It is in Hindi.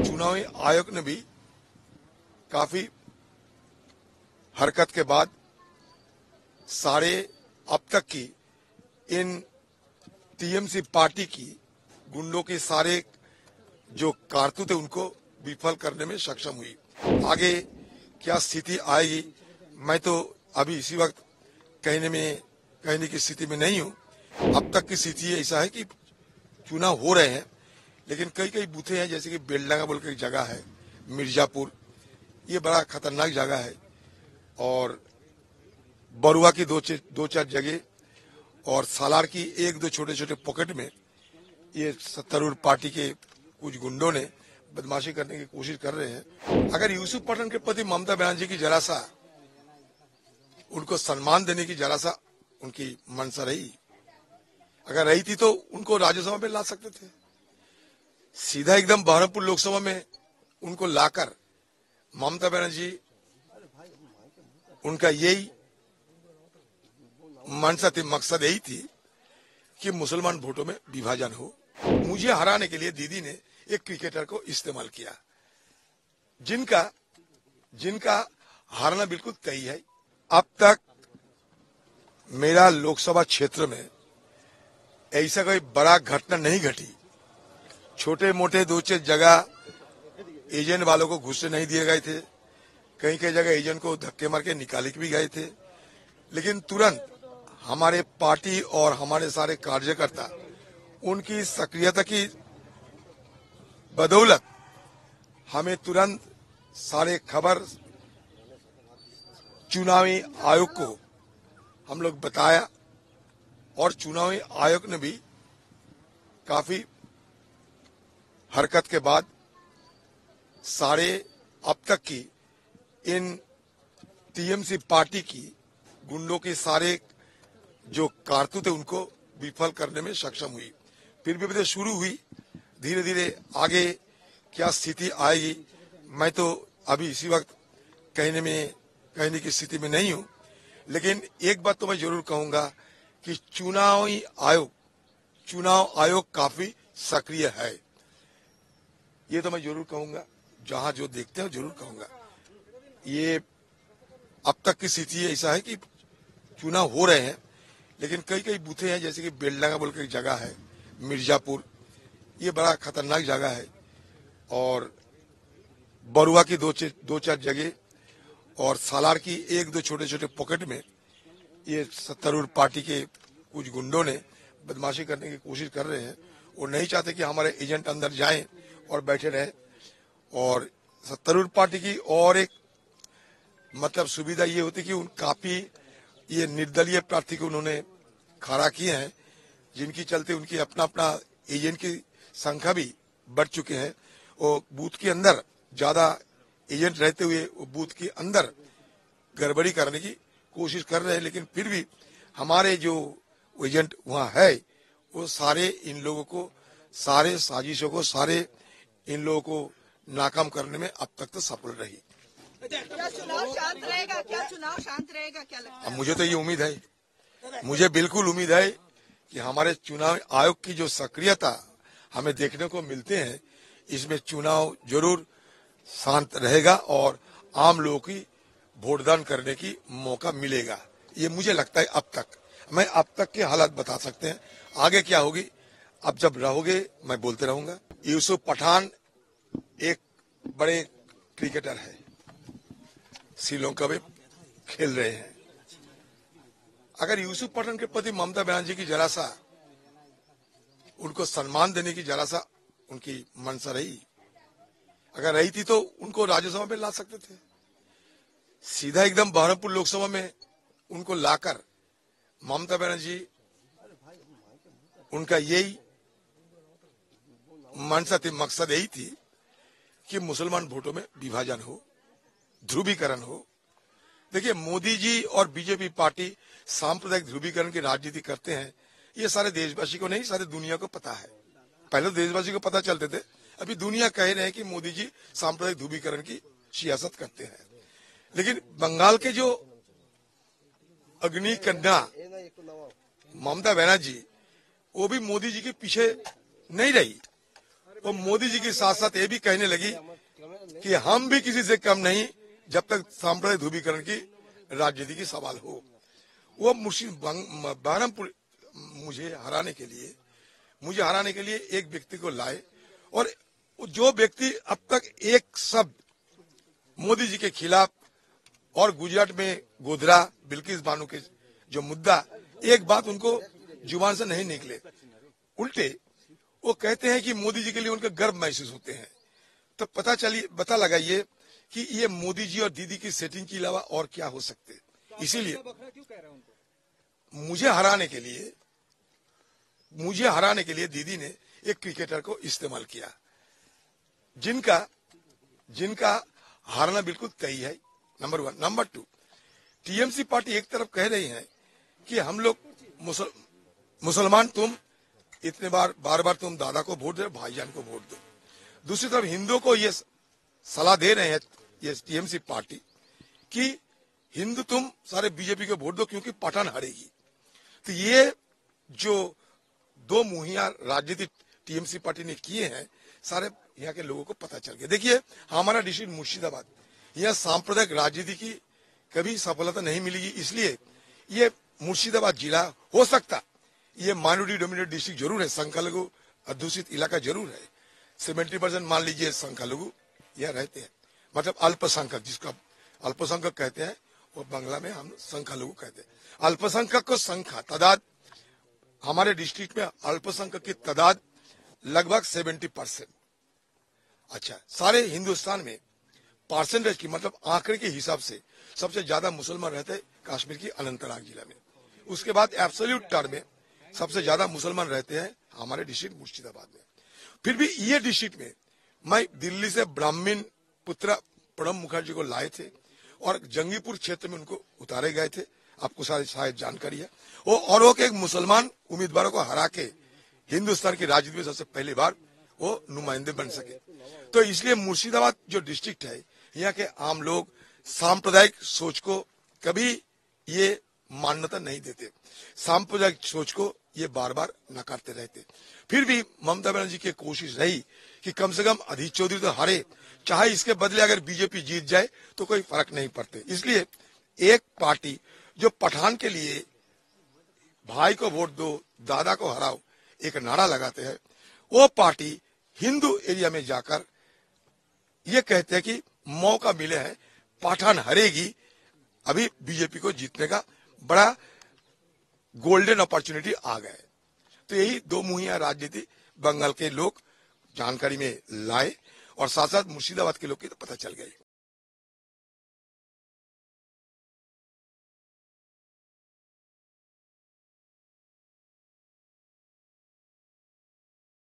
चुनावी आयोग ने भी काफी हरकत के बाद सारे अब तक की इन टीएमसी पार्टी की गुंडों के सारे जो कारतूत है उनको विफल करने में सक्षम हुई। आगे क्या स्थिति आएगी मैं तो अभी इसी वक्त कहने की स्थिति में नहीं हूं। अब तक की स्थिति ऐसा है कि चुनाव हो रहे हैं, लेकिन कई बूथे हैं, जैसे कि बेलडांगा बोल के एक जगह है, मिर्जापुर, ये बड़ा खतरनाक जगह है, और बरुआ की दो चार जगह, और सालार की एक दो छोटे छोटे पॉकेट में ये सत्तारूढ़ पार्टी के कुछ गुंडों ने बदमाशी करने की कोशिश कर रहे हैं। अगर यूसुफ पठान के प्रति ममता बनर्जी की जरा सा उनको सम्मान देने की जरा सा उनकी मंशा रही, अगर रही थी तो उनको राज्यसभा में ला सकते थे। सीधा एकदम बहरमपुर लोकसभा में उनको लाकर ममता बनर्जी, उनका यही मंशा थी, मकसद यही थी कि मुसलमान वोटों में विभाजन हो। मुझे हराने के लिए दीदी ने एक क्रिकेटर को इस्तेमाल किया, जिनका हारना बिल्कुल तय है। अब तक मेरा लोकसभा क्षेत्र में ऐसा कोई बड़ा घटना नहीं घटी। छोटे मोटे दो चार जगह एजेंट वालों को घुसने नहीं दिए गए थे, कई जगह एजेंट को धक्के मार के निकाले भी गए थे, लेकिन तुरंत हमारे पार्टी और हमारे सारे कार्यकर्ता उनकी सक्रियता की बदौलत हमें तुरंत सारे खबर चुनावी आयोग को हम लोग बताया, और चुनावी आयोग ने भी काफी हरकत के बाद सारे अब तक की इन टीएमसी पार्टी की गुंडों के सारे जो कारतूत है उनको विफल करने में सक्षम हुई। फिर भी शुरू हुई, धीरे धीरे आगे क्या स्थिति आएगी मैं तो अभी इसी वक्त कहने की स्थिति में नहीं हूं। लेकिन एक बात तो मैं जरूर कहूंगा कि चुनाव आयोग काफी सक्रिय है, ये तो मैं जरूर कहूंगा। जहां जो देखते हैं जरूर कहूंगा। ये अब तक की स्थिति ऐसा है कि चुनाव हो रहे हैं, लेकिन कई बूथे हैं, जैसे कि बेलडांगा बोल के एक जगह है, मिर्जापुर, ये बड़ा खतरनाक जगह है, और बरुआ की दो चार जगह, और सालार की एक दो छोटे छोटे पॉकेट में ये सत्तारूढ़ पार्टी के कुछ गुंडों ने बदमाशी करने की कोशिश कर रहे हैं। वो नहीं चाहते कि हमारे एजेंट अंदर जाएं और बैठे रहें, और सत्तारूढ़ पार्टी की और एक मतलब सुविधा ये होती कि उन काफी ये निर्दलीय प्रार्थी को उन्होंने खड़ा किए हैं, जिनकी चलते उनकी अपना एजेंट की संख्या भी बढ़ चुके हैं। वो बूथ के अंदर ज्यादा एजेंट रहते हुए वो बूथ के अंदर गड़बड़ी करने की कोशिश कर रहे हैं, लेकिन फिर भी हमारे जो एजेंट वहां है वो सारे इन लोगों को, सारे साजिशों को, सारे इन लोगों को नाकाम करने में अब तक तो सफल रही। क्या चुनाव शांत रहेगा? क्या लगता है? अब मुझे तो ये उम्मीद है, मुझे बिल्कुल उम्मीद है कि हमारे चुनाव आयोग की जो सक्रियता हमें देखने को मिलते हैं, इसमें चुनाव जरूर शांत रहेगा और आम लोगों की वोटदान करने की मौका मिलेगा। ये मुझे लगता है। मैं अब तक के हालात बता सकते हैं, आगे क्या होगी अब जब रहोगे मैं बोलते रहूंगा। यूसुफ पठान एक बड़े क्रिकेटर है, श्रीलंका में खेल रहे हैं। अगर यूसुफ पठान के प्रति ममता बनर्जी की जरा सा उनको सम्मान देने की जरा सा उनकी मंशा रही, अगर रही थी तो उनको राज्यसभा में ला सकते थे। सीधा एकदम बहरमपुर लोकसभा में उनको लाकर ममता बनर्जी, उनका यही मंशा थी, मकसद यही थी कि मुसलमान वोटों में विभाजन हो, ध्रुवीकरण हो। देखिए, मोदी जी और बीजेपी पार्टी सांप्रदायिक ध्रुवीकरण की राजनीति करते हैं, ये सारे देशवासी को नहीं, सारे दुनिया को पता है। पहले तो देशवासी को पता चलते थे, अभी दुनिया कह रहे हैं कि मोदी जी सांप्रदायिक ध्रुवीकरण की सियासत करते हैं। लेकिन बंगाल के जो अग्नि कन्या ममता बनर्जी, वो भी मोदी जी के पीछे नहीं रही, वो मोदी जी के साथ साथ ये भी कहने लगी कि हम भी किसी से कम नहीं जब तक सांप्रदायिक ध्रुवीकरण की राजनीति की सवाल हो। वो बहरमपुर मुझे हराने के लिए एक व्यक्ति को लाए, और जो व्यक्ति अब तक एक शब्द मोदी जी के खिलाफ और गुजरात में गोधरा बिल्किस बानो के जो मुद्दा, एक बात उनको जुबान से नहीं निकले, उल्टे वो कहते हैं कि मोदी जी के लिए उनका गर्व महसूस होते हैं। तो पता लगाइए कि ये मोदी जी और दीदी की सेटिंग के अलावा और क्या हो सकते। इसीलिए मुझे हराने के लिए दीदी ने एक क्रिकेटर को इस्तेमाल किया, जिनका हारना बिल्कुल तय है, नंबर 1। नंबर 2, टीएमसी पार्टी एक तरफ कह रही है कि हम लोग मुसलमान, तुम इतने बार तुम दादा को वोट दो, भाईजान को वोट दो। दूसरी तरफ हिंदुओं को ये सलाह दे रहे हैं ये टीएमसी पार्टी कि हिंदू तुम सारे बीजेपी को वोट दो क्योंकि पठान हारेगी। तो ये जो दो मुहिया राजनीति टीएमसी पार्टी ने किए हैं, सारे यहाँ के लोगों को पता चल गया। देखिए, हमारा डिस्ट्रिक्ट मुर्शिदाबाद, यहाँ सांप्रदायिक राजनीति की कभी सफलता नहीं मिलेगी, इसलिए ये मुर्शिदाबाद जिला हो सकता, ये माइनॉरिटी डोमिनेटेड डिस्ट्रिक्ट जरूर है, संख्यालघु अध्युषित इलाका जरूर है। 70% मान लीजिए संख्यालघु यहाँ रहते हैं, मतलब अल्पसंख्यक, जिसको अल्पसंख्यक कहते हैं, वो बांग्ला में हम संख्यालघु कहते हैं। अल्पसंख्यक को संख्या तादाद, हमारे डिस्ट्रिक्ट में अल्पसंख्यक की तादाद लगभग 70%। अच्छा, सारे हिंदुस्तान में परसेंटेज की, मतलब आंकड़े के हिसाब से सबसे ज्यादा मुसलमान रहते हैं कश्मीर की अनंतनाग जिला में। उसके बाद एब्सोल्यूट टर्म में सबसे ज्यादा मुसलमान रहते हैं हमारे डिस्ट्रिक्ट मुर्शिदाबाद में। फिर भी ये डिस्ट्रिक्ट में मैं दिल्ली से ब्राह्मण पुत्र प्रणब मुखर्जी को लाए थे और जंगीपुर क्षेत्र में उनको उतारे गए थे, आपको शायद जानकारी है। वो एक मुसलमान उम्मीदवारों को हरा के हिंदुस्तान की राजनीति में सबसे पहली बार वो नुमाइंदे बन सके। तो इसलिए मुर्शिदाबाद जो डिस्ट्रिक्ट है, यहाँ के आम लोग सांप्रदायिक सोच को कभी ये मान्यता नहीं देते, सांप्रदायिक सोच को ये बार बार नकारते रहते। फिर भी ममता बनर्जी की कोशिश रही कि कम से कम अधीर चौधरी तो हारे, चाहे इसके बदले अगर बीजेपी जीत जाए तो कोई फर्क नहीं पड़ते। इसलिए एक पार्टी जो पठान के लिए भाई को वोट दो, दादा को हराओ एक नारा लगाते हैं, वो पार्टी हिंदू एरिया में जाकर ये कहते हैं कि मौका मिले है, पठान हरेगी, अभी बीजेपी को जीतने का बड़ा गोल्डन अपॉर्चुनिटी आ गया है। तो यही दो मुहिया राजनीति बंगाल के लोग जानकारी में लाए और साथ साथ मुर्शिदाबाद के लोग की तो पता चल गई।